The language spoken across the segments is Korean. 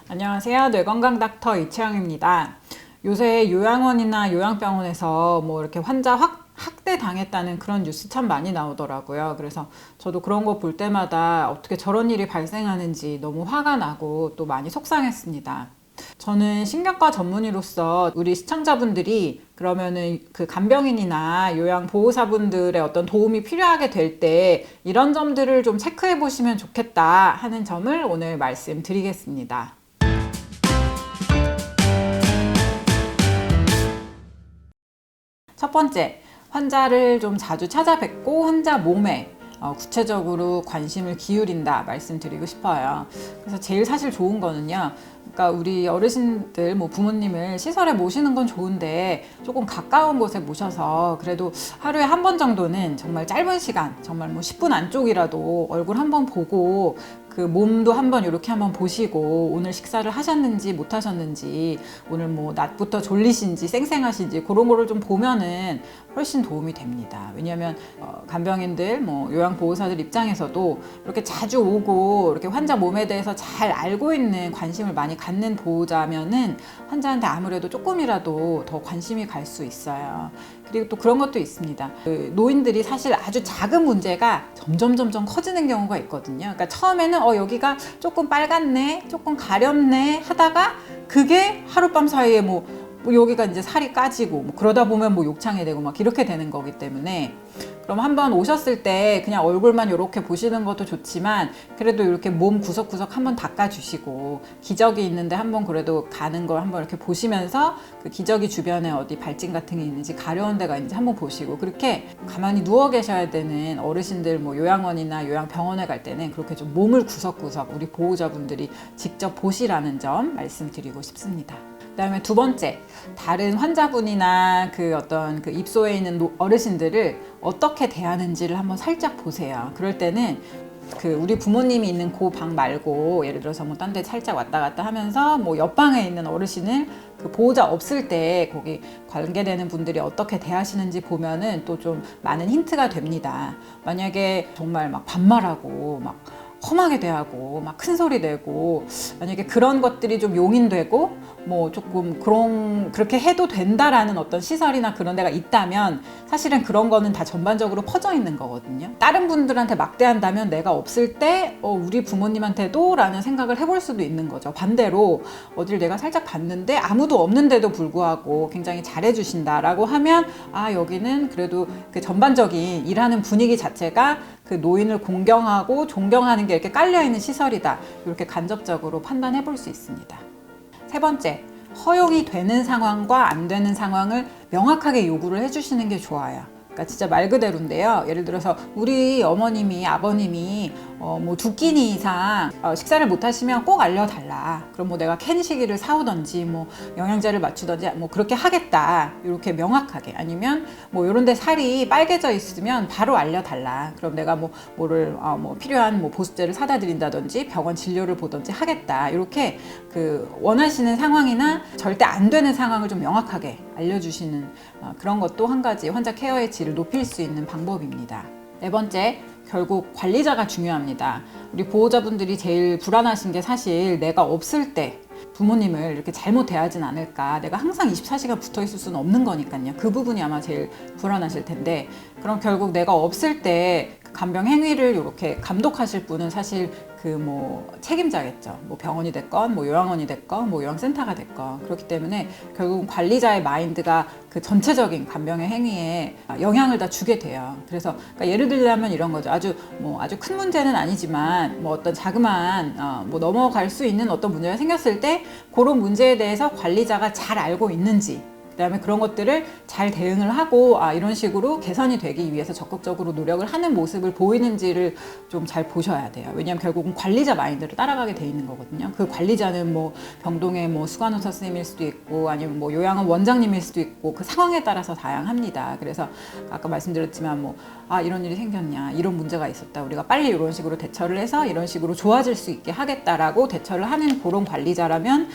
안녕하세요. 뇌건강 닥터 이채영입니다. 요새 요양원이나 요양병원에서 뭐 이렇게 환자 학대 당했다는 그런 뉴스 참 많이 나오더라고요. 그래서 저도 그런 거 볼 때마다 어떻게 저런 일이 발생하는지 너무 화가 나고 또 많이 속상했습니다. 저는 신경과 전문의로서 우리 시청자분들이 그러면은 그 간병인이나 요양보호사분들의 어떤 도움이 필요하게 될 때 이런 점들을 좀 체크해 보시면 좋겠다 하는 점을 오늘 말씀드리겠습니다. 첫 번째, 환자를 좀 자주 찾아뵙고 환자 몸에 구체적으로 관심을 기울인다 말씀드리고 싶어요. 그래서 제일 사실 좋은 거는요. 그러니까 우리 어르신들, 뭐 부모님을 시설에 모시는 건 좋은데 조금 가까운 곳에 모셔서 그래도 하루에 한 번 정도는 정말 짧은 시간, 정말 뭐 10분 안쪽이라도 얼굴 한번 보고 그 몸도 한번 이렇게 한번 보시고 오늘 식사를 하셨는지 못 하셨는지 오늘 뭐 낮부터 졸리신지 쌩쌩하신지 그런 거를 좀 보면은 훨씬 도움이 됩니다. 왜냐하면 간병인들 뭐 요양보호사들 입장에서도 이렇게 자주 오고 이렇게 환자 몸에 대해서 잘 알고 있는 관심을 많이 갖는 보호자면은 환자한테 아무래도 조금이라도 더 관심이 갈 수 있어요. 그리고 또 그런 것도 있습니다. 그 노인들이 사실 아주 작은 문제가 점점 커지는 경우가 있거든요. 그러니까 처음에는 여기가 조금 빨갛네, 조금 가렵네 하다가 그게 하룻밤 사이에 뭐 여기가 이제 살이 까지고 뭐 그러다 보면 뭐 욕창이 되고 막 이렇게 되는 거기 때문에 그럼 한번 오셨을 때 그냥 얼굴만 이렇게 보시는 것도 좋지만 그래도 이렇게 몸 구석구석 한번 닦아주시고 기저귀 있는데 한번 그래도 가는 걸 한번 이렇게 보시면서 그 기저귀 주변에 어디 발진 같은 게 있는지 가려운 데가 있는지 한번 보시고 그렇게 가만히 누워 계셔야 되는 어르신들 뭐 요양원이나 요양병원에 갈 때는 그렇게 좀 몸을 구석구석 우리 보호자분들이 직접 보시라는 점 말씀드리고 싶습니다. 그다음에 두 번째, 다른 환자분이나 그 어떤 그 입소에 있는 어르신들을 어떻게 대하는지를 한번 살짝 보세요. 그럴 때는 그 우리 부모님이 있는 그 방 말고 예를 들어서 뭐 딴 데 살짝 왔다 갔다 하면서 뭐 옆방에 있는 어르신을 그 보호자 없을 때 거기 관계되는 분들이 어떻게 대하시는지 보면은 또 좀 많은 힌트가 됩니다. 만약에 정말 막 반말하고 막 험하게 대하고 막 큰 소리 내고 만약에 그런 것들이 좀 용인되고 뭐 조금 그렇게 해도 된다라는 어떤 시설이나 그런 데가 있다면 사실은 그런 거는 다 전반적으로 퍼져 있는 거거든요. 다른 분들한테 막대한다면 내가 없을 때 우리 부모님한테도 라는 생각을 해볼 수도 있는 거죠. 반대로 어딜 내가 살짝 봤는데 아무도 없는데도 불구하고 굉장히 잘해주신다라고 하면 여기는 그래도 그 전반적인 일하는 분위기 자체가 그 노인을 공경하고 존경하는 게 이렇게 깔려있는 시설이다. 이렇게 간접적으로 판단해 볼 수 있습니다. 세 번째, 허용이 되는 상황과 안 되는 상황을 명확하게 요구를 해주시는 게 좋아요. 그러니까 진짜 말 그대로인데요. 예를 들어서 우리 어머님이 아버님이 뭐 2끼니 이상 식사를 못 하시면 꼭 알려달라. 그럼 뭐 내가 캔시기를 사오던지 뭐 영양제를 맞추던지 뭐 그렇게 하겠다. 이렇게 명확하게. 아니면 뭐 이런 데 살이 빨개져 있으면 바로 알려달라. 그럼 내가 뭐를 필요한 뭐 보습제를 사다 드린다든지 병원 진료를 보든지 하겠다. 이렇게 그 원하시는 상황이나 절대 안 되는 상황을 좀 명확하게 알려주시는 그런 것도 한 가지 환자 케어의 질을 높일 수 있는 방법입니다. 네 번째, 결국 관리자가 중요합니다. 우리 보호자분들이 제일 불안하신 게 사실 내가 없을 때 부모님을 이렇게 잘못 대하진 않을까. 내가 항상 24시간 붙어 있을 수는 없는 거니까요. 그 부분이 아마 제일 불안하실 텐데 그럼 결국 내가 없을 때 간병 행위를 이렇게 감독하실 분은 사실 그 뭐 책임자겠죠. 뭐 병원이 됐건 뭐 요양원이 됐건 뭐 요양센터가 됐건 그렇기 때문에 결국은 관리자의 마인드가 그 전체적인 간병의 행위에 영향을 다 주게 돼요. 그래서 그러니까 예를 들자면 이런 거죠. 아주 큰 문제는 아니지만 뭐 어떤 자그마한 뭐 넘어갈 수 있는 어떤 문제가 생겼을 때 그런 문제에 대해서 관리자가 잘 알고 있는지 그다음에 그런 것들을 잘 대응을 하고 이런 식으로 개선이 되기 위해서 적극적으로 노력을 하는 모습을 보이는지를 좀 잘 보셔야 돼요. 왜냐하면 결국은 관리자 마인드를 따라가게 돼 있는 거거든요. 그 관리자는 뭐 병동의 뭐 수간호사 선생님일 수도 있고 아니면 뭐 요양원 원장님일 수도 있고 그 상황에 따라서 다양합니다. 그래서 아까 말씀드렸지만 뭐 이런 일이 생겼냐, 이런 문제가 있었다, 우리가 빨리 이런 식으로 대처를 해서 이런 식으로 좋아질 수 있게 하겠다라고 대처를 하는 그런 관리자라면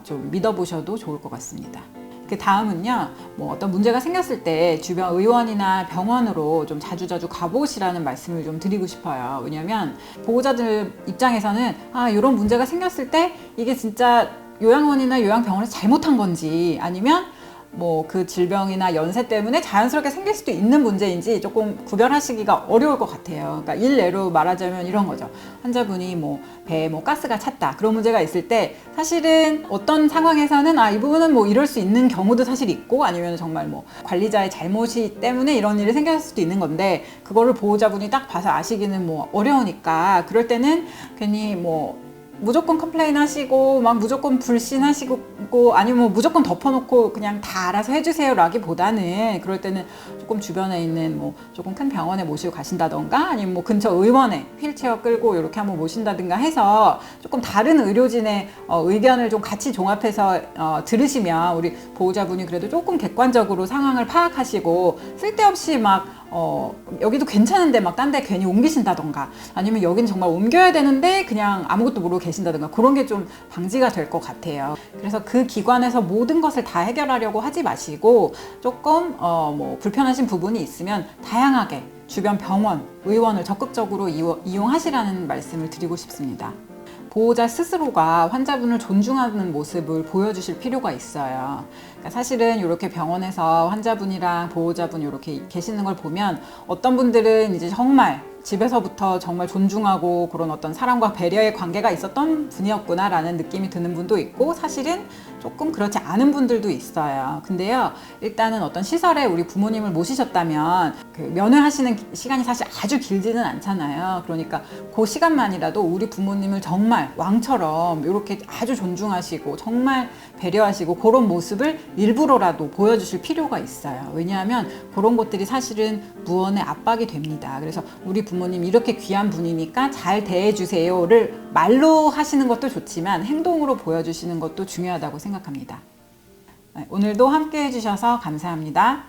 좀 믿어보셔도 좋을 것 같습니다. 그 다음은요, 뭐 어떤 문제가 생겼을 때 주변 의원이나 병원으로 좀 자주자주 가보시라는 말씀을 좀 드리고 싶어요. 왜냐면 보호자들 입장에서는 이런 문제가 생겼을 때 이게 진짜 요양원이나 요양병원에서 잘못한 건지 아니면 뭐 그 질병이나 연세 때문에 자연스럽게 생길 수도 있는 문제인지 조금 구별하시기가 어려울 것 같아요. 그러니까 일례로 말하자면 이런 거죠. 환자분이 뭐 배에 뭐 가스가 찼다, 그런 문제가 있을 때 사실은 어떤 상황에서는 이 부분은 뭐 이럴 수 있는 경우도 사실 있고, 아니면 정말 뭐 관리자의 잘못이 때문에 이런 일이 생겼을 수도 있는 건데, 그거를 보호자분이 딱 봐서 아시기는 뭐 어려우니까, 그럴 때는 괜히 뭐 무조건 컴플레인 하시고 막 무조건 불신하시고 아니면 뭐 무조건 덮어놓고 그냥 다 알아서 해주세요 라기보다는, 그럴 때는 조금 주변에 있는 뭐 조금 큰 병원에 모시고 가신다던가, 아니면 뭐 근처 의원에 휠체어 끌고 이렇게 한번 모신다든가 해서 조금 다른 의료진의 의견을 좀 같이 종합해서 들으시면 우리 보호자분이 그래도 조금 객관적으로 상황을 파악하시고, 쓸데없이 막 여기도 괜찮은데 막 딴 데 괜히 옮기신다던가, 아니면 여기는 정말 옮겨야 되는데 그냥 아무것도 모르고 계신다던가, 그런 게 좀 방지가 될 것 같아요. 그래서 그 기관에서 모든 것을 다 해결하려고 하지 마시고, 조금 뭐 불편하신 부분이 있으면 다양하게 주변 병원, 의원을 적극적으로 이용하시라는 말씀을 드리고 싶습니다. 보호자 스스로가 환자분을 존중하는 모습을 보여주실 필요가 있어요. 그러니까 사실은 이렇게 병원에서 환자분이랑 보호자분 이렇게 계시는 걸 보면 어떤 분들은 이제 정말 집에서부터 정말 존중하고 그런 어떤 사랑과 배려의 관계가 있었던 분이었구나라는 느낌이 드는 분도 있고, 사실은 조금 그렇지 않은 분들도 있어요. 근데요, 일단은 어떤 시설에 우리 부모님을 모시셨다면 그 면회하시는 시간이 사실 아주 길지는 않잖아요. 그러니까 그 시간만이라도 우리 부모님을 정말 왕처럼 이렇게 아주 존중하시고 정말 배려하시고 그런 모습을 일부러라도 보여주실 필요가 있어요. 왜냐하면 그런 것들이 사실은 무언의 압박이 됩니다. 그래서 우리 부모님 이렇게 귀한 분이니까 잘 대해주세요를 말로 하시는 것도 좋지만 행동으로 보여주시는 것도 중요하다고 생각합니다. 오늘도 함께 해주셔서 감사합니다.